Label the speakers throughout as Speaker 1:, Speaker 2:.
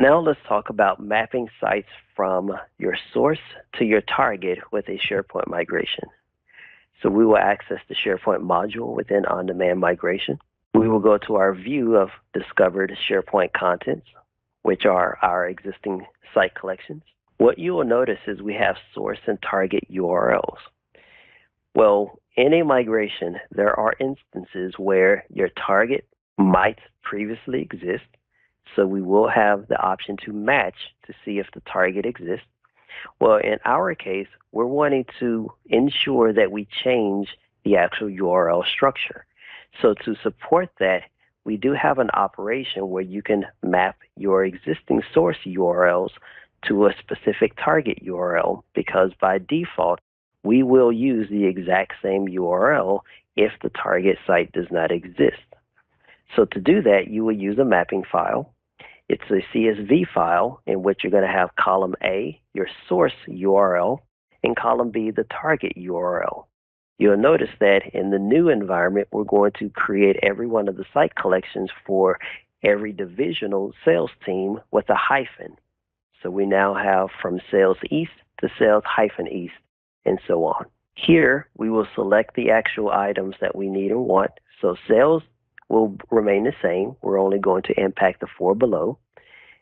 Speaker 1: Now let's talk about mapping sites from your source to your target with a SharePoint migration. So we will access the SharePoint module within On-Demand Migration. We will go to our view of discovered SharePoint contents, which are our existing site collections. What you will notice is we have source and target URLs. Well, in a migration, there are instances where your target might previously exist, so we will have the option to match to see if the target exists. Well, in our case, we're wanting to ensure that we change the actual URL structure. So to support that, we do have an operation where you can map your existing source URLs to a specific target URL, because by default, we will use the exact same URL if the target site does not exist. So to do that, you will use a mapping file. It's a CSV file in which you're going to have column A, your source URL, and column B, the target URL. You'll notice that in the new environment, we're going to create every one of the site collections for every divisional sales team with a hyphen. So we now have from sales east to sales -east, and so on. Here, we will select the actual items that we need and want. So sales will remain the same. We're only going to impact the 4 below.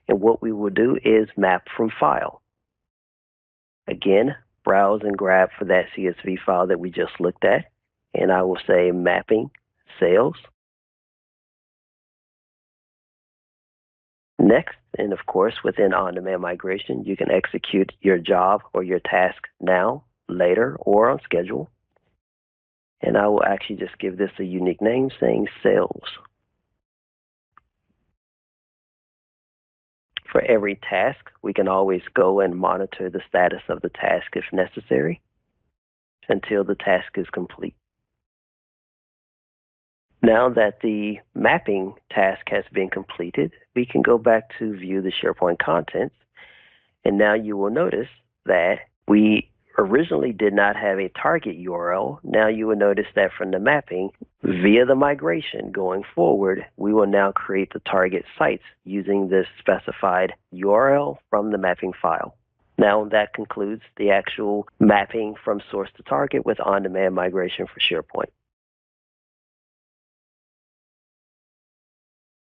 Speaker 1: And what we will do is map from file. Again, browse and grab for that CSV file that we just looked at. And I will say mapping sales. Next, and of course, within On-Demand Migration, you can execute your job or your task now, later, or on schedule. And I will actually just give this a unique name saying sales. For every task, we can always go and monitor the status of the task if necessary until the task is complete. Now that the mapping task has been completed, we can go back to view the SharePoint contents. And now you will notice that we originally did not have a target URL. Now you will notice that from the mapping, via the migration going forward, we will now create the target sites using this specified URL from the mapping file. Now that concludes the actual mapping from source to target with On-Demand Migration for SharePoint.